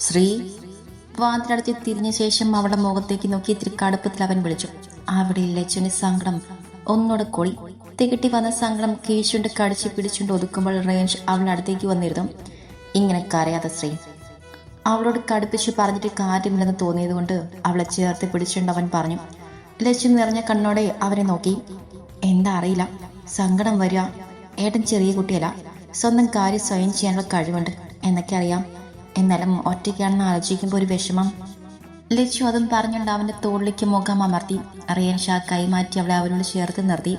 ശ്രീ വാതിലടച്ച് തിരിഞ്ഞ ശേഷം അവളുടെ മുഖത്തേക്ക് നോക്കി ഇത്തിരി കടുപ്പത്തിൽ അവൻ വിളിച്ചു. അവിടെ ലച്ചുവിന്റെ സങ്കടം ഒന്നോടെ കൂടി. തികട്ടി വന്ന സങ്കടം കീശുണ്ട് കടിച്ചു പിടിച്ചുകൊണ്ട് ഒതുക്കുമ്പോൾ റേഞ്ച് അവളുടെ അടുത്തേക്ക് വന്നിരുന്നു. ഇങ്ങനെ കരയാതെ ശ്രീ, അവളോട് കടുപ്പിച്ച് പറഞ്ഞിട്ട് കാര്യമില്ലെന്ന് തോന്നിയത് കൊണ്ട് അവളെ ചേർത്ത് പിടിച്ചുകൊണ്ട് അവൻ പറഞ്ഞു. ലച്ചു നിറഞ്ഞ കണ്ണോടെ അവനെ നോക്കി. എന്താ അറിയില്ല, സങ്കടം വരിക. ഏട്ടൻ ചെറിയ കുട്ടിയല്ല, സ്വന്തം കാര്യം സ്വയം ചെയ്യാനുള്ള കഴിവുണ്ട് എന്നൊക്കെ അറിയാം. എന്നാലും ഒറ്റയ്ക്കാണെന്ന് ആലോചിക്കുമ്പോൾ ഒരു വിഷമം. ലച്ചു അതും പറഞ്ഞുകൊണ്ട് അവൻ്റെ തോളിലേക്ക് മുഖം അമർത്തി. റിയൻ ഷാ കൈമാറ്റി അവളെ അവരോട് ചേർത്ത് നിർത്തി.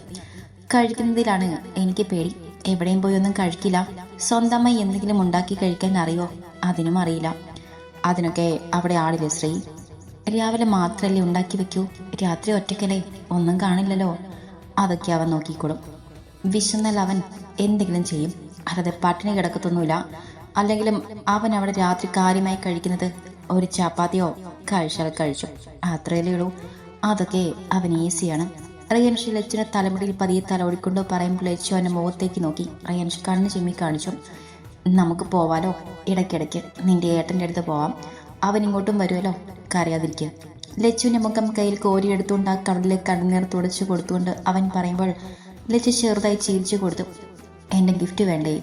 കഴിക്കുന്നതിലാണ് എനിക്ക് പേടി. എവിടെയും പോയി ഒന്നും കഴിക്കില്ല. സ്വന്തമായി എന്തെങ്കിലും ഉണ്ടാക്കി കഴിക്കാൻ അറിയോ? അതിനും അറിയില്ല. അതിനൊക്കെ അവിടെ ആളില്ലേ ശ്രീ? രാവിലെ മാത്രമല്ലേ ഉണ്ടാക്കി വെക്കൂ, രാത്രി ഒറ്റയ്ക്കല്ലേ, ഒന്നും കാണില്ലല്ലോ. അതൊക്കെ അവൻ നോക്കിക്കോളും. വിശന്നാൽ അവൻ എന്തെങ്കിലും ചെയ്യും, അല്ലാതെ പട്ടിണി കിടക്കത്തൊന്നുമില്ല. അല്ലെങ്കിലും അവൻ അവിടെ രാത്രി കാര്യമായി കഴിക്കുന്നത് ഒരു ചപ്പാത്തിയോ കഴിച്ചാൽ കഴിച്ചു, അത്രയല്ലേ ഉള്ളൂ. അതൊക്കെ അവൻ ഈസിയാണ്. റിയൻഷി ലച്ചുവിനെ തലമുടിയിൽ പതിയെ തലോടിക്കൊണ്ട് പറയുമ്പോൾ ലച്ചു അവൻ്റെ മുഖത്തേക്ക് നോക്കി. റിയൻഷി കണ്ണ് ചിമ്മി കാണിച്ചു. നമുക്ക് പോവാലോ, ഇടയ്ക്കിടയ്ക്ക് നിന്റെ ഏട്ടൻ്റെ അടുത്ത് പോവാം, അവൻ ഇങ്ങോട്ടും വരുമല്ലോ, കരയാതിരിക്കുക. ലച്ചുവിൻ്റെ മുഖം കയ്യിൽ കോരിയെടുത്തുകൊണ്ട് ആ കടലിലെ കണ്ണുനീർ തുടച്ചു കൊടുത്തുകൊണ്ട് അവൻ പറയുമ്പോൾ ലച്ചു ചെറുതായി ചിരിച്ചു കൊടുത്തു. എൻ്റെ ഗിഫ്റ്റ് വേണ്ടേ?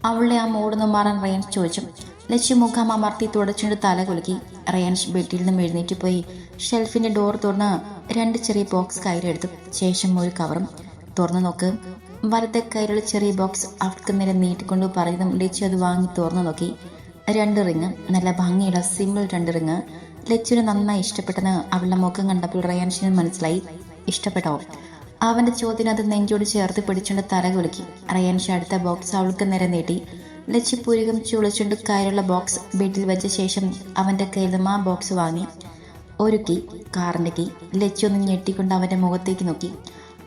അവളുടെ ആ മൂടുന്നു മാറാൻ റയൻസ് ചോദിച്ചു. ലച്ചു മുഖം അമർത്തി തുടച്ചുകൊണ്ട് തല കുലുക്കി. റയൻസ് ബെഡിൽ നിന്നും എഴുന്നേറ്റ് പോയി ഷെൽഫിന്റെ ഡോർ തുറന്ന് 2 ചെറിയ ബോക്സ് കയ്യിലെടുത്തു. ശേഷം ഒരു കവറും. തുറന്നു നോക്ക്. വലത്തെ കയ്യിലുള്ള ചെറിയ ബോക്സ് അവൾക്ക് നേരെ നീട്ടിക്കൊണ്ട് പറഞ്ഞതും ലച്ചു അത് വാങ്ങി തുറന്നു നോക്കി. 2 റിങ്, നല്ല ഭംഗിയുള്ള സിമ്പിൾ 2 റിങ്. ലച്ചുവിന് നന്നായി ഇഷ്ടപ്പെട്ടെന്ന് അവളുടെ മുഖം കണ്ടപ്പോൾ റയാൻഷിന് മനസ്സിലായി. ഇഷ്ടപ്പെട്ടോ? അവന്റെ ചോദ്യം അത് നെഞ്ചോട് ചേർത്ത് പിടിച്ചുകൊണ്ട് തല കുലുക്കി. റയാൻഷി അടുത്ത ബോക്സ് അവൾക്ക് നേരെ നീട്ടി. ലച്ചു പുരുകം ചുളിച്ചുകൊണ്ട് കയ്യിലുള്ള ബോക്സ് ബെഡിൽ വെച്ച ശേഷം അവന്റെ കയ്യിൽ നിന്നും ആ ബോക്സ് വാങ്ങി. ഒരു കീ, കാറിന്റെ കീ. ലച്ചു ഒന്ന് ഞെട്ടിക്കൊണ്ട് അവന്റെ മുഖത്തേക്ക് നോക്കി.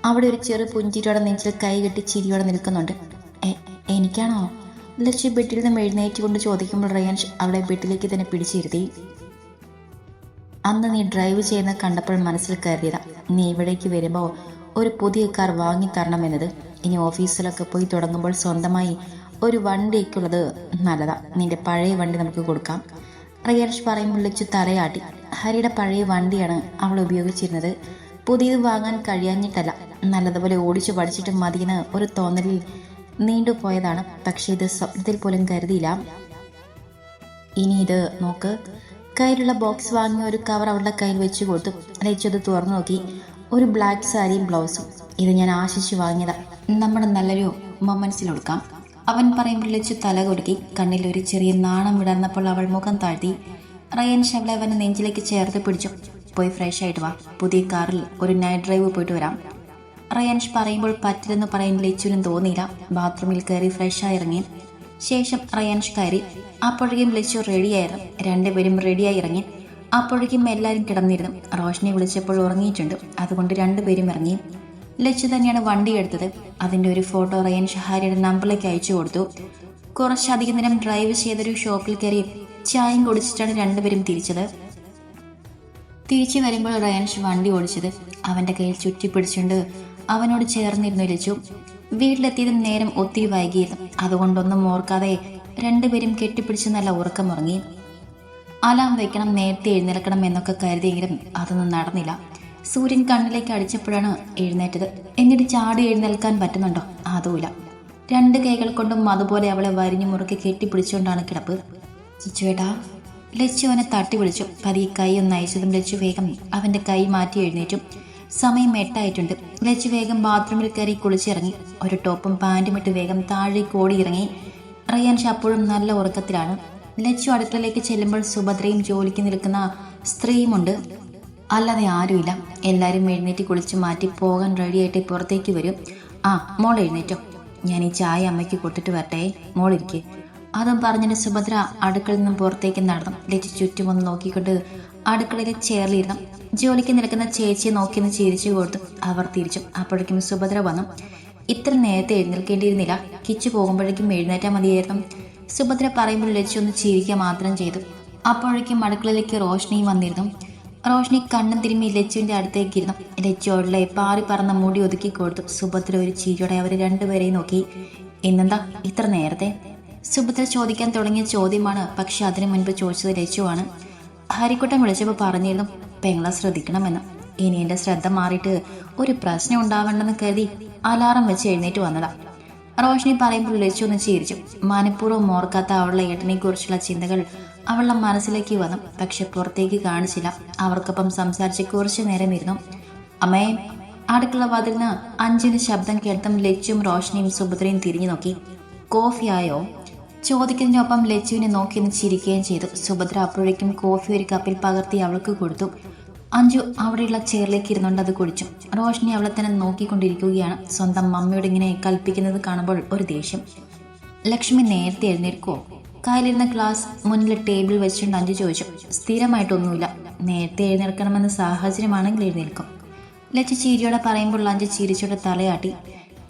അവിടെ ഒരു ചെറു പുഞ്ചിരിയോടെ നെഞ്ചിൽ കൈ കെട്ടി ചിരിയോടെ നിൽക്കുന്നുണ്ട്. എനിക്കാണോ? ലച്ചു ബെഡിൽ നിന്നും എഴുന്നേറ്റുകൊണ്ട് ചോദിക്കുമ്പോൾ റയാൻഷ് അവളെ ബെഡിലേക്ക് തന്നെ പിടിച്ചിരുത്തി. അന്ന് നീ ഡ്രൈവ് ചെയ്യുന്ന കണ്ടപ്പോൾ മനസ്സിൽ കരുതിയതാ, നീ ഇവിടേക്ക് വരുമ്പോൾ ഒരു പുതിയ കാർ വാങ്ങിത്തരണമെന്നത്. ഇനി ഓഫീസിലൊക്കെ പോയി തുടങ്ങുമ്പോൾ സ്വന്തമായി ഒരു വണ്ടിയൊക്കെയുള്ളത് നല്ലതാ. നിന്റെ പഴയ വണ്ടി നമുക്ക് കൊടുക്കാം. റിയാൻഷ് പറയുമ്പോൾ ലച്ചു തലയാട്ടി. ഹരിയുടെ പഴയ വണ്ടിയാണ് അവൾ ഉപയോഗിച്ചിരുന്നത്. പുതിയത് വാങ്ങാൻ കഴിയാഞ്ഞിട്ടല്ല, നല്ലതുപോലെ ഓടിച്ചു പഠിച്ചിട്ട് മതിയെന്ന് ഒരു തോന്നലിൽ നീണ്ടുപോയതാണ്. പക്ഷേ ഇത് സ്വപ്നത്തിൽ പോലും കരുതിയില്ല. ഇനി ഇത് നോക്ക്. കയ്യിലുള്ള ബോക്സ് വാങ്ങിയ ഒരു കവർ അവളുടെ കയ്യിൽ വെച്ച് കൊടുത്തു. ലച്ചു അത് തുറന്നു നോക്കി. ഒരു ബ്ലാക്ക് സാരിയും ബ്ലൗസും. ഇത് ഞാൻ ആശിച്ചു വാങ്ങിയതാ, നമ്മുടെ നല്ലൊരു മൊമെന്റ്സിൽ കൊടുക്കാം. അവൻ പറയുമ്പോൾ ലച്ചു തല കൊടുക്കി. കണ്ണിൽ ഒരു ചെറിയ നാണം വിടർന്നപ്പോൾ അവൾ മുഖം താഴ്ത്തി. റയൻ ഷവളെ അവൻ്റെ നെഞ്ചിലേക്ക് ചേർത്ത് പിടിച്ചു. പോയി ഫ്രഷ് ആയിട്ട് വാ, പുതിയ കാറിൽ ഒരു നൈറ്റ് ഡ്രൈവ് പോയിട്ട് വരാം. റയാൻഷ് പറയുമ്പോൾ പറ്റില്ലെന്ന് പറയാൻ ലച്ചുവിനും തോന്നിയില്ല. ബാത്റൂമിൽ കയറി ഫ്രഷായി ഇറങ്ങി. ശേഷം റയാൻഷ് കയറി. അപ്പോഴേക്കും ലച്ചു റെഡിയായിരുന്നു. 2 പേരും റെഡിയായി ഇറങ്ങി. അപ്പോഴേക്കും എല്ലാവരും കിടന്നിരുന്നു. റോഷനെ വിളിച്ചപ്പോൾ ഉറങ്ങിയിട്ടുണ്ട്, അതുകൊണ്ട് 2 പേരും ഇറങ്ങി. ലച്ചു തന്നെയാണ് വണ്ടി എടുത്തത്. അതിൻ്റെ ഒരു ഫോട്ടോ റയൻ ഷഹാരിയുടെ നമ്പറിലേക്ക് അയച്ചു കൊടുത്തു. കുറച്ചധികം നേരം ഡ്രൈവ് ചെയ്തൊരു ഷോപ്പിൽ കയറി ചായയും കുടിച്ചിട്ടാണ് 2 പേരും തിരിച്ചത്. തിരിച്ചു വരുമ്പോൾ റയാൻഷ് വണ്ടി ഓടിച്ചത് അവൻ്റെ കയ്യിൽ ചുറ്റിപ്പിടിച്ചുകൊണ്ട് അവനോട് ചേർന്നിരുന്നു ലച്ചു. വീട്ടിലെത്തിയതും നേരം ഒത്തിരി വൈകിയിരുന്നു. അതുകൊണ്ടൊന്നും ഓർക്കാതെ 2 പേരും കെട്ടിപ്പിടിച്ച് നല്ല ഉറക്കമുറങ്ങി. അലാം വയ്ക്കണം, നേരത്തെ എഴുന്നേൽക്കണം എന്നൊക്കെ കരുതിയെങ്കിലും അതൊന്നും നടന്നില്ല. സൂര്യൻ കണ്ണിലേക്ക് അടിച്ചപ്പോഴാണ് എഴുന്നേറ്റത്. എന്നിട്ട് ചാടി എഴുന്നേൽക്കാൻ പറ്റുന്നുണ്ടോ? അതുമില്ല. 2 കൈകൾ കൊണ്ടും അതുപോലെ അവളെ വരിഞ്ഞു മുറുക്കി കെട്ടിപ്പിടിച്ചുകൊണ്ടാണ് കിടപ്പ്. ചിച്ചുവേട്ടാ. ലച്ചു അവനെ തട്ടി വിളിച്ചു. പതിയെ കൈ ഒന്ന് അയച്ചതും ലച്ചു വേഗം അവൻ്റെ കൈ മാറ്റി എഴുന്നേറ്റു. സമയം 8 ആയിട്ടുണ്ട്. ലച്ചു വേഗം ബാത്റൂമിൽ കയറി കുളിച്ചിറങ്ങി. ഒരു ടോപ്പും പാൻറ്റും ഇട്ട് വേഗം താഴേക്ക് ഓടിയിറങ്ങി. റയാൻഷ് അപ്പോഴും നല്ല ഉറക്കത്തിലാണ്. ലച്ചു അടുക്കളയിലേക്ക് ചെല്ലുമ്പോൾ സുഭദ്രയും ജോലിക്ക് നിൽക്കുന്ന സ്ത്രീയുമുണ്ട്. അല്ലാതെ ആരുമില്ല. എല്ലാവരും എഴുന്നേറ്റ് കുളിച്ച് മാറ്റി പോകാൻ റെഡിയായിട്ട് പുറത്തേക്ക് വരും. ആ മോൾ എഴുന്നേറ്റോ, ഞാൻ ഈ ചായ അമ്മയ്ക്ക് കൊടുത്തിട്ട് വരട്ടെ, മോളിരിക്കെ. അതും പറഞ്ഞിട്ട് സുഭദ്ര അടുക്കളയിൽ നിന്നും പുറത്തേക്ക് നടന്നു. ലച്ചു ചുറ്റുമൊന്ന് നോക്കിക്കൊണ്ട് അടുക്കളയിലെ ചെയറിലിരുന്നു. ജോലിക്ക് നിൽക്കുന്ന ചേച്ചിയെ നോക്കിയെന്ന് ചിരിച്ചു കൊടുത്തു. അവർ തിരിച്ചു. അപ്പോഴേക്കും സുഭദ്ര വന്നു. ഇത്ര നേരത്തെ എഴുന്നേൽക്കേണ്ടിയിരുന്നില്ല, കിച്ചു പോകുമ്പോഴേക്കും എഴുന്നേറ്റാൽ മതിയായിരുന്നു. സുഭദ്ര പറയുമ്പോൾ ലച്ചു ഒന്ന് ചിരിക്കുക മാത്രം ചെയ്തു. അപ്പോഴേക്കും അടുക്കളയിലേക്ക് റോഷ്നിയും വന്നിരുന്നു. റോഷ്നി കണ്ണും തിരുമ്മി ലച്ചുവിൻ്റെ അടുത്തേക്ക് ഇരുന്നു. ലച്ചുവോടെ പാറി പറന്ന മുടി ഒതുക്കി കൊടുത്തു. സുഭദ്ര ഒരു ചിരിയോടെ അവർ 2 പേരെയും നോക്കി. ഇന്നെന്താ ഇത്ര നേരത്തെ? സുഭദ്ര ചോദിക്കാൻ തുടങ്ങിയ ചോദ്യമാണ്. പക്ഷെ അതിനു മുൻപ് ചോദിച്ചത് ലച്ചുവാണ്. ഹരിക്കുട്ടൻ വിളിച്ചപ്പോൾ പറഞ്ഞിരുന്നു പെങ്ങളെ ശ്രദ്ധിക്കണമെന്ന്. ഇനി എൻ്റെ ശ്രദ്ധ മാറിയിട്ട് ഒരു പ്രശ്നം ഉണ്ടാവണ്ടെന്ന് കരുതി അലാറം വെച്ച് എഴുന്നേറ്റ് വന്നതാ. റോഷിനി പറയുമ്പോൾ ലച്ചു ഒന്ന് ചിരിച്ചു. മനഃപൂർവ്വം ഓർക്കാത്ത അവളുടെ ഏട്ടനെ കുറിച്ചുള്ള ചിന്തകൾ അവളുടെ മനസ്സിലേക്ക് വന്നു. പക്ഷെ പുറത്തേക്ക് കാണിച്ചില്ല. അവർക്കൊപ്പം സംസാരിച്ച് കുറച്ചു നേരം ഇരുന്നു. അമ്മേ, അടുക്കള വാതിലിന് അഞ്ചിന് ശബ്ദം കേട്ടതും ലച്ചുവും റോഷിനിയും സുഭദ്രയും തിരിഞ്ഞു നോക്കി. കോഫി ആയോ? ചോദിക്കുന്നതിനൊപ്പം ലച്ചുവിനെ നോക്കിയൊന്ന് ചിരിക്കുകയും ചെയ്തു. സുഭദ്ര അപ്പോഴേക്കും കോഫി ഒരു കപ്പിൽ പകർത്തി അവൾക്ക് കൊടുത്തു. അഞ്ചു അവിടെയുള്ള ചെയറിലേക്ക് ഇരുന്നുകൊണ്ട് അത് കുടിച്ചു. റോഷിനി അവളെ തന്നെ നോക്കിക്കൊണ്ടിരിക്കുകയാണ്. സ്വന്തം മമ്മിയോട് ഇങ്ങനെ കൽപ്പിക്കുന്നത് കാണുമ്പോൾ ഒരു ദേഷ്യം. ലക്ഷ്മി നേരത്തെ എഴുന്നേൽക്കുമോ? കയ്യിലിരുന്ന ഗ്ലാസ് മുന്നിൽ ടേബിൾ വെച്ചുകൊണ്ട് അഞ്ചു ചോദിച്ചു. സ്ഥിരമായിട്ടൊന്നുമില്ല, നേരത്തെ എഴുന്നേൽക്കണമെന്ന സാഹചര്യമാണെങ്കിൽ എഴുന്നേൽക്കും. ലച്ചു ചിരിയോടെ പറയുമ്പോൾ അഞ്ചു ചിരിച്ചോടെ തലയാട്ടി.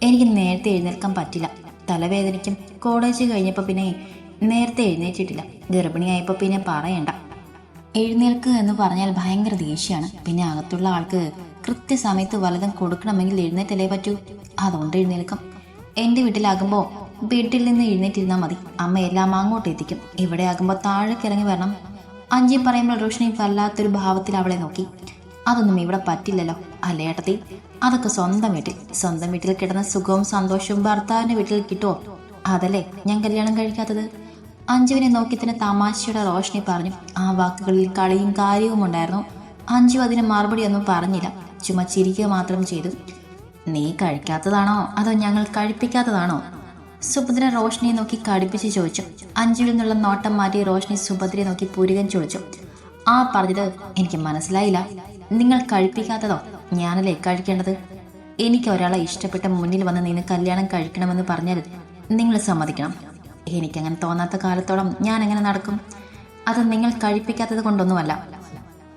എനിക്ക് നേരത്തെ എഴുന്നേൽക്കാൻ പറ്റില്ല, തലവേദനിക്കും. കോളേജ് കഴിഞ്ഞപ്പോൾ പിന്നെ നേരത്തെ എഴുന്നേറ്റിട്ടില്ല. ഗർഭിണിയായപ്പോൾ പിന്നെ പറയണ്ട. എഴുന്നേൽക്കുക എന്ന് പറഞ്ഞാൽ ഭയങ്കര ദേഷ്യമാണ്. പിന്നെ അകത്തുള്ള ആൾക്ക് കൃത്യസമയത്ത് വല്ലതും കൊടുക്കണമെങ്കിൽ എഴുന്നേറ്റല്ലേ പറ്റൂ. അതുകൊണ്ട് എഴുന്നേൽക്കും. എൻ്റെ വീട്ടിലാകുമ്പോൾ ബെഡിൽ നിന്ന് എഴുന്നേറ്റിരുന്നാൽ മതി, അമ്മ എല്ലാം അങ്ങോട്ട് എത്തിക്കും. ഇവിടെ ആകുമ്പോൾ താഴേക്ക് ഇറങ്ങി വരണം. അഞ്ചി പറയുമ്പോൾ റോഷിനി വല്ലാത്തൊരു ഭാവത്തിൽ അവളെ നോക്കി. അതൊന്നും ഇവിടെ പറ്റില്ലല്ലോ അല്ലേ ഏട്ടത്തി? അതൊക്കെ സ്വന്തം വീട്ടിൽ കിടന്ന സുഖവും സന്തോഷവും ഭർത്താവിൻ്റെ വീട്ടിൽ കിട്ടുമോ? അതല്ലേ ഞാൻ കല്യാണം കഴിക്കാത്തത്. അഞ്ജുവിനെ നോക്കി തന്നെ തമാശയുടെ റോഷിനി പറഞ്ഞു. ആ വാക്കുകളിൽ കളിയും കാര്യവും ഉണ്ടായിരുന്നു. അഞ്ജു അതിന് മറുപടി ഒന്നും പറഞ്ഞില്ല, ചുമ്മാ ചിരിക്കുക മാത്രം ചെയ്തു. നീ കഴിക്കാത്തതാണോ അതോ ഞങ്ങൾ കഴിപ്പിക്കാത്തതാണോ? സുഭദ്ര റോഷിനിയെ നോക്കി കടുപ്പിച്ച് ചോദിച്ചു. അഞ്ജുവിൽ നിന്നുള്ള നോട്ടം മാറ്റി റോഷിനി സുഭദ്രയെ നോക്കി പുരുകൻ ചോദിച്ചു. ആ പറഞ്ഞത് എനിക്ക് മനസ്സിലായില്ല. നിങ്ങൾ കഴിപ്പിക്കാത്തതോ? ഞാനല്ലേ കഴിക്കേണ്ടത്? എനിക്ക് ഒരാളെ ഇഷ്ടപ്പെട്ട മുന്നിൽ വന്ന് നിന്ന് കല്യാണം കഴിക്കണമെന്ന് പറഞ്ഞാൽ നിങ്ങൾ സമ്മതിക്കണം. എനിക്കങ്ങനെ തോന്നാത്ത കാലത്തോളം ഞാൻ എങ്ങനെ നടക്കും? അത് നിങ്ങൾ കഴിപ്പിക്കാത്തത് കൊണ്ടൊന്നുമല്ല.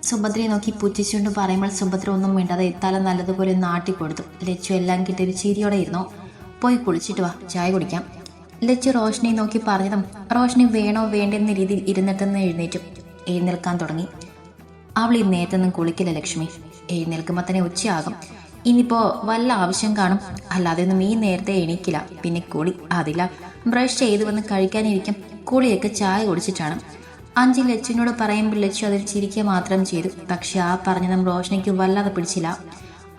സുഭദ്രയെ നോക്കി പുച്ഛിച്ചുകൊണ്ട് പറയുമ്പോൾ സുഭദ്ര ഒന്നും മിണ്ടാതെ തല നല്ലതുപോലെ നാട്ടിക്കൊടുത്തു. ലച്ചു എല്ലാം കിട്ടിയൊരു ചിരിയോടെ ഇരുന്നു. പോയി കുളിച്ചിട്ട് വാ, ചായ കുടിക്കാം. ലച്ചു റോഷിനിയെ നോക്കി പറഞ്ഞതും റോഷിനി വേണോ വേണ്ടെന്ന രീതിയിൽ ഇരുന്നിട്ടെന്ന് എഴുന്നേൽക്കാൻ തുടങ്ങി. അവൾ ഈ നേരത്തൊന്നും കുളിക്കില്ല ലക്ഷ്മി. എഴുന്നേൽക്കുമ്പോൾ തന്നെ ഉച്ചയാകും. ഇനിയിപ്പോൾ വല്ല ആവശ്യം കാണും, അല്ലാതെ ഒന്നും ഈ നേരത്തെ എണീക്കില്ല. പിന്നെ കുളി അതില്ല, ബ്രഷ് ചെയ്ത് വന്ന് കഴിക്കാനിരിക്കും. കുളിയൊക്കെ ചായ കുടിച്ചിട്ടാണ്. അഞ്ചി ലച്ചുവിനോട് പറയുമ്പോൾ ലച്ചു അതിൽ ചിരിക്കുക മാത്രം ചെയ്തു. പക്ഷെ ആ പറഞ്ഞതും റോഷനിക്ക് വല്ലാതെ പിടിച്ചില്ല.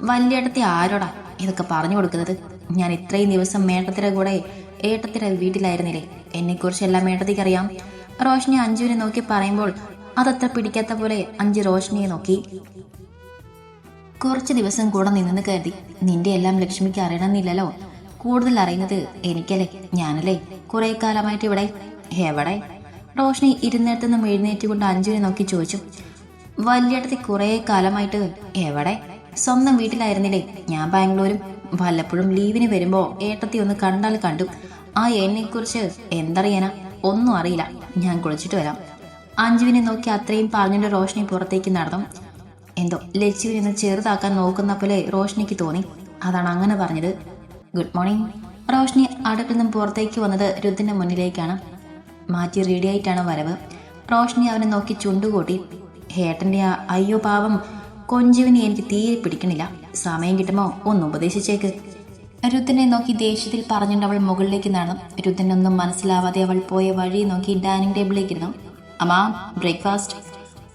വലിയേട്ടത്തി ആരോടാ ഇതൊക്കെ പറഞ്ഞു കൊടുക്കുന്നത്? ഞാൻ ഇത്രയും ദിവസം മേട്ടത്തിര കൂടെ ഏട്ടത്തിര വീട്ടിലായിരുന്നില്ലേ? എന്നെക്കുറിച്ചെല്ലാം ഏട്ടത്തിക്കറിയാം. റോഷിനി അഞ്ജുവിനെ നോക്കി പറയുമ്പോൾ അതത്ര പിടിക്കാത്ത പോലെ അഞ്ചു റോഷിനിയെ നോക്കി. കുറച്ച് ദിവസം കൂടെ നിന്നെന്ന് കരുതി നിന്റെ എല്ലാം ലക്ഷ്മിക്ക് അറിയണമെന്നില്ലല്ലോ. കൂടുതൽ അറിയുന്നത് എനിക്കല്ലേ, ഞാനല്ലേ കുറെ കാലമായിട്ട് ഇവിടെ. എവിടെ? റോഷിനി ഇരുന്നിടത്തുനിന്നും എഴുന്നേറ്റുകൊണ്ട് അഞ്ജുവിനെ നോക്കി ചോദിച്ചു. വലിയേട്ടത്തി കുറെ കാലമായിട്ട് എവിടെ? സ്വന്തം വീട്ടിലായിരുന്നില്ലേ? ഞാൻ ബാംഗ്ലൂരും. വല്ലപ്പോഴും ലീവിന് വരുമ്പോ ഏട്ടത്തി ഒന്ന് കണ്ടാൽ കണ്ടു. ആ എന്നെക്കുറിച്ച് എന്തറിയാനാ? ഒന്നും അറിയില്ല. ഞാൻ കുളിച്ചിട്ട് വരാം. അഞ്ജുവിനെ നോക്കി അത്രയും പറഞ്ഞിട്ട് റോഷിനി പുറത്തേക്ക് നടന്നു. എന്തോ ലച്ചുവിനെ ചെറുതാക്കാൻ നോക്കുന്ന പോലെ റോഷിനിക്ക് തോന്നി. അതാണ് അങ്ങനെ പറഞ്ഞത്. Good morning. റോഷിനി അടുപ്പിൽ നിന്നും പുറത്തേക്ക് വന്നത് രുദ്ധിന്റെ മുന്നിലേക്കാണ്. മാറ്റി റെഡിയായിട്ടാണ് വരവ്. റോഷിനി അവനെ നോക്കി ചുണ്ടുകൂട്ടി. ഏട്ടൻ്റെ ആ അയ്യോ പാവം കൊഞ്ചുവിനെ എനിക്ക് തീരെ പിടിക്കണില്ല. സമയം കിട്ടുമോ ഒന്ന് ഉപദേശിച്ചേക്ക്. രുദ്ധിനെ നോക്കി ദേഷ്യത്തിൽ പറഞ്ഞിട്ട് അവൾ മുകളിലേക്ക് നടന്നു. രുദ്ധിനൊന്നും മനസ്സിലാവാതെ അവൾ പോയ വഴി നോക്കി ഡൈനിങ് ടേബിളിലേക്ക് ഇരുന്നു. അമ്മാ, ബ്രേക്ക്ഫാസ്റ്റ്.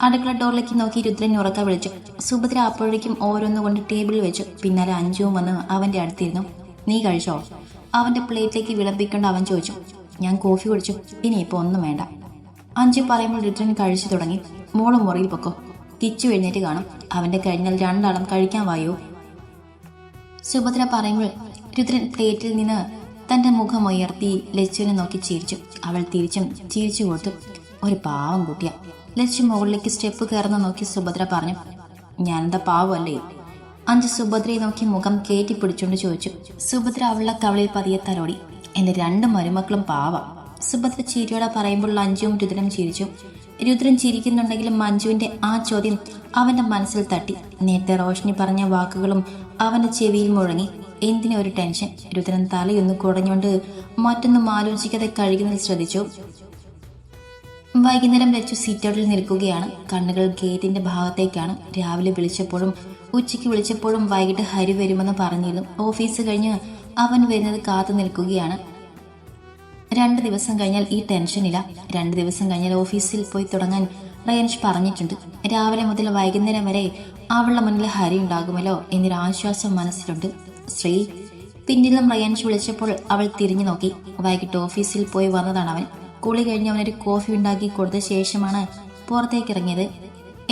അടുക്കള ഡോറിലേക്ക് നോക്കി രുദ്രൻ ഉറക്ക വിളിച്ചു. സുഭദ്ര അപ്പോഴേക്കും ഓരോന്നുകൊണ്ട് ടേബിളിൽ വെച്ചു. പിന്നാലെ അഞ്ജുവും വന്ന് അവൻ്റെ അടുത്തിരുന്നു. നീ കഴിച്ചോ? അവൻ്റെ പ്ലേറ്റിലേക്ക് വിളമ്പിക്കൊണ്ട് അവൻ ചോദിച്ചു. ഞാൻ കോഫി കുടിച്ചു, ഇനിയിപ്പോൾ ഒന്നും വേണ്ട. അഞ്ജു പറയുമ്പോൾ രുദ്രൻ കഴിച്ചു തുടങ്ങി. മോളും മുറിയിൽ പൊക്കോ, കിച്ചു എഴുന്നേറ്റ് കാണും. അവൻ്റെ കഴിഞ്ഞാൽ രണ്ടാളും കഴിക്കാൻ വായോ. സുഭദ്ര പറയുമ്പോൾ രുദ്രൻ പ്ലേറ്റിൽ നിന്ന് തൻ്റെ മുഖം ഉയർത്തി ലച്ചുവിനെ നോക്കി ചിരിച്ചു. അവൾ തിരിച്ചും ചിരിച്ചു കൊടുത്തു. ഒരു പാവം കുട്ടിയ. ലച്ചു മുകളിലേക്ക് സ്റ്റെപ്പ് കയറുന്ന നോക്കി സുഭദ്ര പറഞ്ഞു. ഞാനെന്താ പാവല്ലേ? അഞ്ച് സുഭദ്രയെ നോക്കി മുഖം കയറ്റി പിടിച്ചുകൊണ്ട് ചോദിച്ചു. സുഭദ്ര അവളുടെ കവളിൽ പതിയെ തലോടി. എൻ്റെ രണ്ട് മരുമക്കളും പാവം. സുഭദ്ര ചിരിയോടെ പറയുമ്പോൾ അഞ്ജുവും രുദ്രനും ചിരിച്ചു. രുദ്രൻ ചിരിക്കുന്നുണ്ടെങ്കിലും മഞ്ജുവിൻ്റെ ആ ചോദ്യം അവൻ്റെ മനസ്സിൽ തട്ടി. നേരത്തെ റോഷിനി പറഞ്ഞ വാക്കുകളും അവൻ്റെ ചെവിയിൽ മുഴങ്ങി. എന്തിനെ ഒരു ടെൻഷൻ? രുദ്രൻ തലയൊന്ന് കുടഞ്ഞുകൊണ്ട് മറ്റൊന്നും ആലോചിക്കാതെ കഴിയുന്നതിൽ ശ്രദ്ധിച്ചു. വൈകുന്നേരം ലച്ചു സീറ്റൗട്ടിൽ നിൽക്കുകയാണ്. കണ്ണുകൾ ഗേറ്റിന്റെ ഭാഗത്തേക്കാണ്. രാവിലെ വിളിച്ചപ്പോഴും ഉച്ചയ്ക്ക് വിളിച്ചപ്പോഴും വൈകിട്ട് ഹരി വരുമെന്ന് പറഞ്ഞിരുന്നു. ഓഫീസ് കഴിഞ്ഞ് അവൻ വരുന്നത് കാത്തു നിൽക്കുകയാണ്. 2 ദിവസം കഴിഞ്ഞാൽ ഈ ടെൻഷനില്ല. 2 ദിവസം കഴിഞ്ഞാൽ ഓഫീസിൽ പോയി തുടങ്ങാൻ റയാൻഷ് പറഞ്ഞിട്ടുണ്ട്. രാവിലെ മുതൽ വൈകുന്നേരം വരെ അവളുടെ മുന്നിൽ ഹരി ഉണ്ടാകുമല്ലോ എന്നൊരു ആശ്വാസം മനസ്സിലുണ്ട്. ശ്രീ പിന്നിലും റയാൻഷ് വിളിച്ചപ്പോൾ അവൾ തിരിഞ്ഞു നോക്കി. വൈകിട്ട് ഓഫീസിൽ പോയി വന്നതാണ് അവൻ. കുളി കഴിഞ്ഞ് അവനൊരു കോഫി ഉണ്ടാക്കി കൊടുത്ത ശേഷമാണ് പുറത്തേക്ക് ഇറങ്ങിയത്.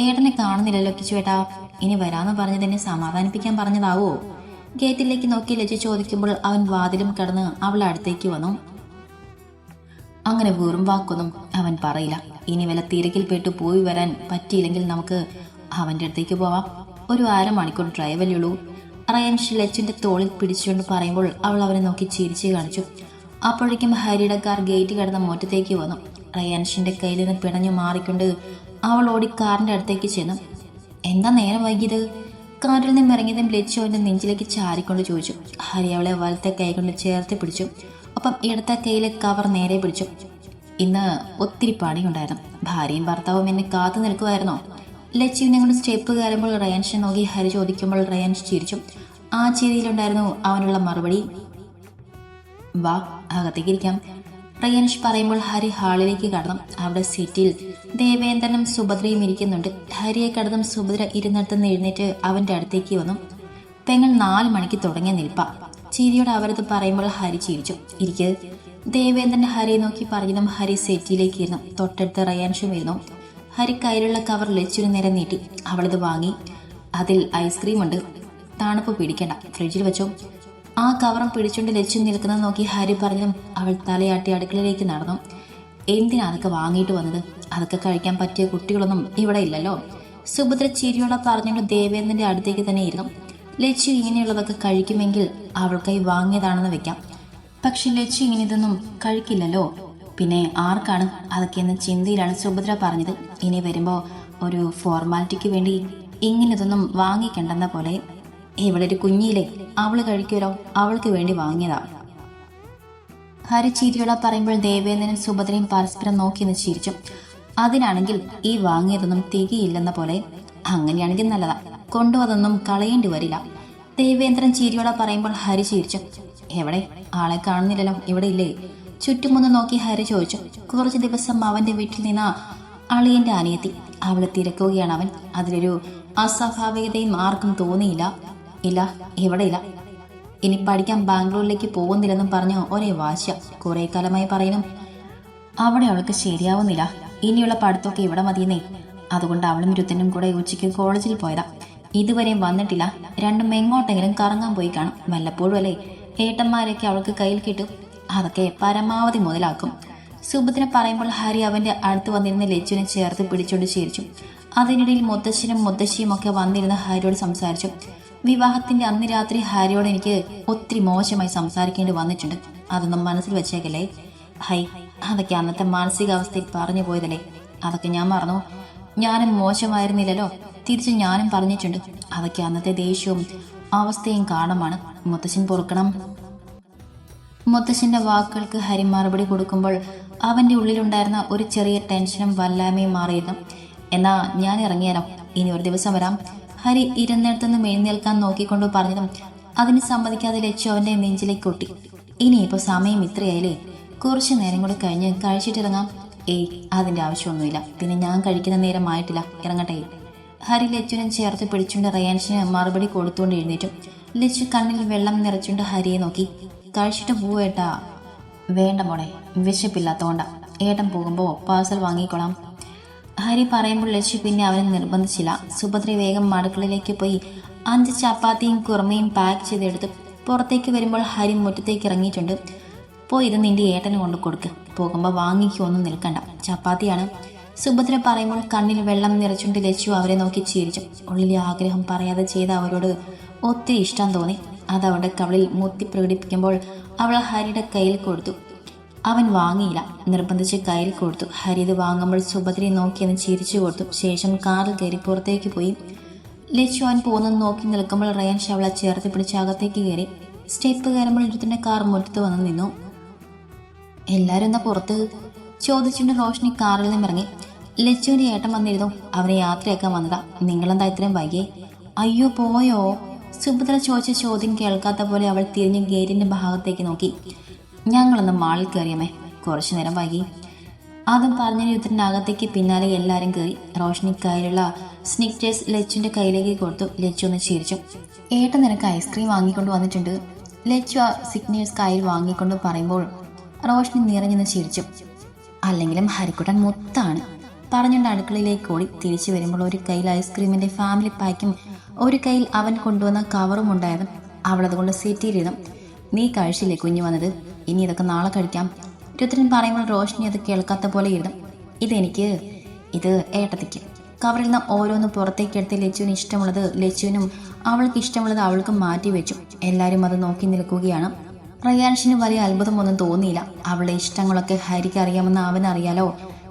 ഏട്ടനെ കാണുന്നില്ലല്ലോ കിച്ചുവേട്ടാ, ഇനി വരാമെന്ന് പറഞ്ഞത് എന്നെ സമാധാനിപ്പിക്കാൻ പറഞ്ഞതാവോ? ഗേറ്റിലേക്ക് നോക്കി ലജ്ജ ചോദിക്കുമ്പോൾ അവൻ വാതിലും കടന്ന് അവളുടെ അടുത്തേക്ക് വന്നു. അങ്ങനെ വെറും വാക്കൊന്നും അവൻ പറയില്ല. ഇനി വല്ല തിരക്കിൽപ്പെട്ടു പോയി വരാൻ പറ്റിയില്ലെങ്കിൽ നമുക്ക് അവൻ്റെ അടുത്തേക്ക് പോവാം. ഒരു 1/2 മണിക്കൂർ ഡ്രൈവല്ലേ ഉള്ളൂ. റയാൻഷ് ലച്ചുവിൻ്റെ തോളിൽ പിടിച്ചുകൊണ്ട് പറയുമ്പോൾ അവൾ അവനെ നോക്കി ചിരിച്ച് കാണിച്ചു. അപ്പോഴേക്കും ഹരിയുടെ കാർ ഗേറ്റ് കടന്ന മുറ്റത്തേക്ക് വന്നു. റയാൻഷിൻ്റെ കയ്യിൽ നിന്ന് പിടഞ്ഞു മാറിക്കൊണ്ട് അവൾ ഓടി കാറിൻ്റെ അടുത്തേക്ക് ചെന്നു. എന്താ നേരം വൈകിയത്? കാറിൽ നിന്നും ഇറങ്ങിയതും ലച്ചു അവൻ്റെ നെഞ്ചിലേക്ക് ചാരിക്കൊണ്ട് ചോദിച്ചു. ഹരി അവളെ വലത്തെ കൈ കൊണ്ട് ചേർത്ത് പിടിച്ചു. ഒപ്പം ഇടത്തെ കയ്യിലെ കവർ നേരെ പിടിച്ചു. ഇന്ന് ഒത്തിരി പണിയുണ്ടായിരുന്നു. ഭാര്യയും ഭർത്താവും എന്നെ കാത്തു നിൽക്കുമായിരുന്നോ? ലച്ചുവിനെ കൊണ്ട് സ്റ്റെപ്പ് കയറുമ്പോൾ റയാൻഷിനെ നോക്കി ഹരി ചോദിക്കുമ്പോൾ റയാൻഷ് ചിരിച്ചു. ആ ചിരിയിലുണ്ടായിരുന്നു അവനുള്ള മറുപടി. വാ, അകത്തേക്ക് ഇരിക്കാം. റയാൻഷ് പറയുമ്പോൾ ഹരി ഹാളിലേക്ക് കടന്നു. അവിടെ സീറ്റിൽ ദേവേന്ദ്രനും സുഭദ്രയും ഇരിക്കുന്നുണ്ട്. ഹരിയെ കടന്നും സുഭദ്ര ഇരുന്നിടത്തുനിന്ന് എഴുന്നേറ്റ് അവൻ്റെ അടുത്തേക്ക് വന്നു. പെങ്ങൾ 4 മണിക്ക് തുടങ്ങിയ നിൽപ്പ. ചിരിയോട് അവരത് പറയുമ്പോൾ ഹരി ചിരിച്ചു. ഇരിക്ക്. ദേവേന്ദ്രന്റെ ഹരിയെ നോക്കി പറഞ്ഞതും ഹരി സെറ്റിയിലേക്ക് ഇരുന്നു. തൊട്ടടുത്ത് റയാൻഷും ഇരുന്നു. ഹരി കയ്യിലുള്ള കവർ ലച്ചുവിന് നേരെ നീട്ടി. അവളത് വാങ്ങി. അതിൽ ഐസ്ക്രീം ഉണ്ട്, തണുപ്പ് പിടിക്കണ്ട, ഫ്രിഡ്ജിൽ വെച്ചോ. ആ കവറും പിടിച്ചുകൊണ്ട് ലച്ചു നിൽക്കുന്നത് നോക്കി ഹരി പറഞ്ഞതും അവൾ തലയാട്ടി അടുക്കളയിലേക്ക് നടന്നു. എന്തിനാ അതൊക്കെ വാങ്ങിയിട്ട് വന്നത്? അതൊക്കെ കഴിക്കാൻ പറ്റിയ കുട്ടികളൊന്നും ഇവിടെ ഇല്ലല്ലോ. സുഭദ്ര ചിരിയോടെ പറഞ്ഞുകൊണ്ട് ദേവേന്ദ്രന്റെ അടുത്തേക്ക് തന്നെ ഇരുന്നു. ലച്ചു ഇങ്ങനെയുള്ളതൊക്കെ കഴിക്കുമെങ്കിൽ അവൾക്കായി വാങ്ങിയതാണെന്ന് വെക്കാം. പക്ഷെ ലച്ചു ഇങ്ങനെ ഇതൊന്നും കഴിക്കില്ലല്ലോ. പിന്നെ ആർക്കാണ് അതൊക്കെയെന്ന ചിന്തയിലാണ് സുഭദ്ര പറഞ്ഞത്. ഇനി വരുമ്പോൾ ഒരു ഫോർമാലിറ്റിക്ക് വേണ്ടി ഇങ്ങനെതൊന്നും വാങ്ങിക്കണ്ടെന്ന പോലെ. ഇവിടെ ഒരു കുഞ്ഞിയിലെ അവള് കഴിക്കുമല്ലോ, അവൾക്ക് വേണ്ടി വാങ്ങിയതാ. ഹരി ചിരിയോടെ പറയുമ്പോൾ ദേവേന്ദ്രനും സുഭദ്രയും പരസ്പരം നോക്കി നിന്ന് ചിരിച്ചു. അതിനാണെങ്കിൽ ഈ വാങ്ങിയതൊന്നും തികയില്ലെന്ന പോലെ. അങ്ങനെയാണെങ്കിൽ നല്ലതാ, കൊണ്ടുവതൊന്നും കളയേണ്ടി വരില്ല. ദേവേന്ദ്രൻ ചിരിയോടെ പറയുമ്പോൾ ഹരി ചിരിച്ചു. എവിടെ? ആളെ കാണുന്നില്ലല്ലോ, ഇവിടെ ഇല്ലേ? ചുറ്റുമൊന്ന് നോക്കി ഹരി ചോദിച്ചു. കുറച്ച് ദിവസം അവന്റെ വീട്ടിൽ നിന്ന് അളിയന്റെ അനിയത്തി. അവളെ തിരക്കുകയാണ് അവൻ. അതിലൊരു അസ്വാഭാവികതയും ആർക്കും തോന്നിയില്ല. ഇല്ല, ഇവിടെ ഇല്ല. ഇനി പഠിക്കാൻ ബാംഗ്ലൂരിലേക്ക് പോകുന്നില്ലെന്നും പറഞ്ഞു ഒരേ വാശ. കുറെ കാലമായി പറയുന്നു. അവിടെ അവൾക്ക് ശരിയാവുന്നില്ല. ഇനിയുള്ള പഠിത്തമൊക്കെ ഇവിടെ മതിയെന്നേ. അതുകൊണ്ട് അവളും രുത്തനും കൂടെ ഉച്ചയ്ക്ക് കോളേജിൽ പോയതാ. ഇതുവരെയും വന്നിട്ടില്ല. രണ്ടും എങ്ങോട്ടെങ്കിലും കറങ്ങാൻ പോയി കാണും. വല്ലപ്പോഴും അല്ലേ ഏട്ടന്മാരൊക്കെ അവൾക്ക് കയ്യിൽ കിട്ടും. അതൊക്കെ പരമാവധി മുതലാക്കും. സുഭദ്ര പറയുമ്പോൾ ഹരി അവന്റെ അടുത്ത് വന്നിരുന്ന ലച്ചുവിനെ ചേർത്ത് പിടിച്ചോണ്ട് ചിരിച്ചു. അതിനിടയിൽ മുത്തശ്ശനും മുത്തശ്ശിയും ഒക്കെ വന്നിരുന്ന ഹരിയോട് സംസാരിച്ചു. വിവാഹത്തിന്റെ അന്ന് രാത്രി ഹരിയോട് എനിക്ക് ഒത്തിരി മോശമായി സംസാരിക്കേണ്ടി വന്നിട്ടുണ്ട്. അതൊന്നും മനസ്സിൽ വെച്ചേക്കല്ലേ. ഹൈ, അതൊക്കെ അന്നത്തെ മാനസികാവസ്ഥയിൽ പറഞ്ഞു പോയതല്ലേ. അതൊക്കെ ഞാൻ മറന്നു. ഞാനും മോശമായിരുന്നില്ലല്ലോ. തിരിച്ച് ഞാനും പറഞ്ഞിട്ടുണ്ട്. അതൊക്കെ അന്നത്തെ ദേഷ്യവും അവസ്ഥയും കാരണമാണ്. മുത്തശ്ശൻ പൊറുക്കണം. മുത്തശ്ശന്റെ വാക്കുകൾക്ക് ഹരി മറുപടി കൊടുക്കുമ്പോൾ അവന്റെ ഉള്ളിലുണ്ടായിരുന്ന ഒരു ചെറിയ ടെൻഷനും വല്ലായ്മയും മാറിയിരുന്നു. എന്നാ ഞാൻ ഇറങ്ങിയാലോ? ഇനി ഒരു ദിവസം വരാം. ഹരി ഇരുന്നിടത്തുനിന്നും എഴുന്നേൽക്കാൻ നോക്കിക്കൊണ്ട് പറഞ്ഞതും അതിന് സമ്മതിക്കാതെ ലച്ചു അവന്റെ നെഞ്ചിലേക്ക് കൊട്ടി. ഇനിയിപ്പോൾ സമയം ഇത്രയായില്ലേ, കുറച്ചു നേരം കൂടെ കഴിഞ്ഞ് കഴിച്ചിട്ടിറങ്ങാം. ഏയ്, അതിന്റെ ആവശ്യമൊന്നുമില്ല. പിന്നെ ഞാൻ കഴിക്കുന്ന നേരമായിട്ടില്ല, ഇറങ്ങട്ടെ. ഹരി ലച്ചുവിനെ ചേർത്ത് പിടിച്ചുകൊണ്ട് റയാൻഷിന് മറുപടി കൊടുത്തുകൊണ്ട് എഴുന്നേറ്റു. ലച്ചു കണ്ണിൽ വെള്ളം നിറച്ചുകൊണ്ട് ഹരിയെ നോക്കി. കഴിച്ചിട്ട് പോവേട്ടാ. വേണ്ട മോളെ, വിശപ്പില്ലാത്തോണ്ട. ഏട്ടൻ പോകുമ്പോൾ പാഴ്സൽ വാങ്ങിക്കൊള്ളാം. ഹരി പറയുമ്പോൾ ലച്ചു പിന്നെ അവനെ നിർബന്ധിച്ചില്ല. സുഭദ്ര വേഗം അടുക്കളയിലേക്ക് പോയി 5 ചപ്പാത്തിയും കുറുമയും പാക്ക് ചെയ്തെടുത്ത് പുറത്തേക്ക് വരുമ്പോൾ ഹരി മുറ്റത്തേക്ക് ഇറങ്ങിയിട്ടുണ്ട്. പോയി ഇത് നിന്റെ ഏട്ടന് കൊണ്ട് കൊടുക്ക്. പോകുമ്പോൾ വാങ്ങിക്കൊന്നും നിൽക്കണ്ട, ചപ്പാത്തിയാണ്. സുഭദ്ര പറയുമ്പോൾ കണ്ണിൽ വെള്ളം നിറച്ചുകൊണ്ട് ലച്ചു അവരെ നോക്കി ചിരിച്ചു. ഉള്ളിലെ ആഗ്രഹം പറയാതെ ചെയ്ത അവരോട് ഒത്തിരി ഇഷ്ടം തോന്നി. അത് അവളുടെ കവളിൽ മുത്തി പ്രകടിപ്പിക്കുമ്പോൾ അവൾ ഹരിയുടെ കയ്യിൽ കൊടുത്തു. അവൻ വാങ്ങിയില്ല, നിർബന്ധിച്ച് കയ്യിൽ കൊടുത്തു. ഹരി ഇത് വാങ്ങുമ്പോൾ സുഭദ്രയെ നോക്കിയെന്ന് ചിരിച്ചു കൊടുത്തു. ശേഷം കാറിൽ കയറി പുറത്തേക്ക് പോയി. ലച്ചു അവൻ പോകുന്നത് നോക്കി നിൽക്കുമ്പോൾ റയാൻഷ് അവളെ ചേർത്ത് പിടിച്ച് അകത്തേക്ക് കയറി. സ്റ്റെപ്പ് കയറുമ്പോൾ ഇരുത്തിന്റെ കാർ മുറ്റത്ത് വന്ന് നിന്നു. എല്ലാവരും എന്താ പുറത്ത് ചോദിച്ചുകൊണ്ട് റോഷ്നി കാറിൽ നിന്നും ഇറങ്ങി. ലച്ചുവിന്റെ ഏട്ടൻ വന്നിരുന്നു. അവനെ യാത്രയാക്കാൻ വന്നതാ. നിങ്ങളെന്താ ഇത്രയും വൈകിയേ? അയ്യോ, പോയോ? സുഭദ്ര ചോദിച്ച ചോദ്യം കേൾക്കാത്ത പോലെ അവൾ തിരിഞ്ഞ് ഗേറ്റിന്റെ ഭാഗത്തേക്ക് നോക്കി. ഞങ്ങളൊന്ന് മാളിൽ കയറിയമേ, കുറച്ചു നേരം വൈകി. അതും പറഞ്ഞ രുദ്രൻ്റെ അകത്തേക്ക് പിന്നാലെ എല്ലാവരും കയറി. റോഷ്നി കയ്യിലുള്ള സ്നിക്കേഴ്സ് ലച്ചുവിൻ്റെ കയ്യിലേക്ക് കൊടുത്തു. ലച്ചു ഒന്ന് ചിരിച്ചു. ഏട്ടൻ നിനക്ക് ഐസ്ക്രീം വാങ്ങിക്കൊണ്ട് വന്നിട്ടുണ്ട്. ലച്ചു ആ സ്നിക്കേഴ്സ് കയ്യിൽ വാങ്ങിക്കൊണ്ട് പറയുമ്പോൾ റോഷ്നി നിറഞ്ഞെന്ന് ചിരിച്ചു. അല്ലെങ്കിലും ഹരിക്കുട്ടൻ മുത്താണ് പറഞ്ഞുകൊണ്ട് അടുക്കളയിലേക്ക് ഓടി. തിരിച്ചു വരുമ്പോൾ ഒരു കയ്യിൽ ഐസ്ക്രീമിൻ്റെ ഫാമിലി പാക്കും ഒരു കയ്യിൽ അവൻ കൊണ്ടുവന്ന കവറും ഉണ്ടായിരുന്നു. അവളതുകൊണ്ട് സെറ്റിയിലിടും. നീ കഴിച്ചില്ലേ കുഞ്ഞു വന്നത്, ഇനി ഇതൊക്കെ നാളെ കഴിക്കാം. രുദ്രൻ പറയുമ്പോൾ റോഷ്നി അത് കേൾക്കാത്ത പോലെ ഇടും. ഇത് ഏട്ടത്തിക്ക്. കവറിൽ നിന്ന് ഓരോന്ന് പുറത്തേക്കെടുത്ത് ലച്ചുവിന് ഇഷ്ടമുള്ളത് ലച്ചുവിനും അവൾക്ക് ഇഷ്ടമുള്ളത് അവൾക്കും മാറ്റി വെച്ചു. എല്ലാവരും അത് നോക്കി നിൽക്കുകയാണ്. റയാൻഷിന് വലിയ അത്ഭുതമൊന്നും തോന്നിയില്ല. അവളുടെ ഇഷ്ടങ്ങളൊക്കെ ഹരിക്ക് അറിയാമെന്ന് അവനറിയാലോ.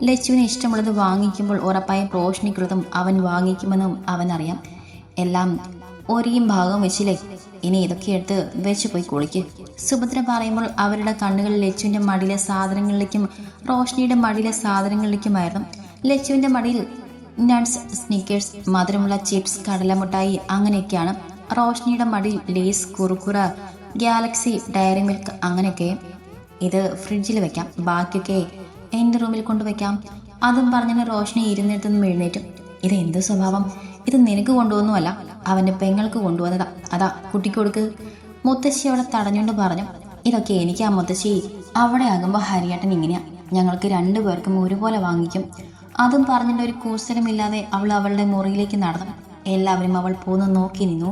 ലച്ചുവിന് ഇഷ്ടമുള്ളത് വാങ്ങിക്കുമ്പോൾ ഉറപ്പായും റോഷ്നിക്കൃതം അവൻ വാങ്ങിക്കുമെന്നും അവനറിയാം. എല്ലാം ഒരേ ഭാഗം വെച്ചില്ലേ, ഇനി ഇതൊക്കെ എടുത്ത് വെച്ച് പോയി കുളിക്ക്. സുഭദ്ര പറയുമ്പോൾ അവരുടെ കണ്ണുകൾ ലച്ചുവിൻ്റെ മടിയിലെ സാധനങ്ങളിലേക്കും റോഷ്നിയുടെ മടിയിലെ സാധനങ്ങളിലേക്കുമായിരുന്നു. ലച്ചുവിൻ്റെ മടിയിൽ നട്ട്സ്, സ്നിക്കേഴ്സ്, മധുരമുള്ള ചിപ്സ്, കടലമുട്ടായി അങ്ങനെയൊക്കെയാണ്. റോഷ്നിയുടെ മടിയിൽ ലേസ്, കുറുക്കുറ, ഗാലക്സി, ഡയറി മിൽക്ക് അങ്ങനെയൊക്കെ. ഇത് ഫ്രിഡ്ജിൽ വെക്കാം, ബാക്കിയൊക്കെ എൻ്റെ റൂമിൽ കൊണ്ടുവയ്ക്കാം. അതും പറഞ്ഞിട്ട് റോഷ്നി ഇരുന്നിടത്തു നിന്നും എഴുന്നേറ്റും. ഇത് എന്ത് സ്വഭാവം? ഇത് നിനക്ക് കൊണ്ടുവന്നുമല്ല, അവൻ്റെ പെങ്ങൾക്ക് കൊണ്ടുവന്നതാ. അതാ കുട്ടിക്ക് കൊടുക്ക്. മുത്തശ്ശി അവളെ തടഞ്ഞുകൊണ്ട് പറഞ്ഞു. ഇതൊക്കെ എനിക്കാ മുത്തശ്ശി, അവിടെ ആകുമ്പോൾ ഹരിയേട്ടൻ ഇങ്ങനെയാ, ഞങ്ങൾക്ക് രണ്ടുപേർക്കും ഒരുപോലെ വാങ്ങിക്കും. അതും പറഞ്ഞിട്ട് ഒരു കൂസലമില്ലാതെ അവൾ അവളുടെ മുറിയിലേക്ക് നടന്നു. എല്ലാവരും അവൾ പോന്ന് നോക്കി നിന്നു.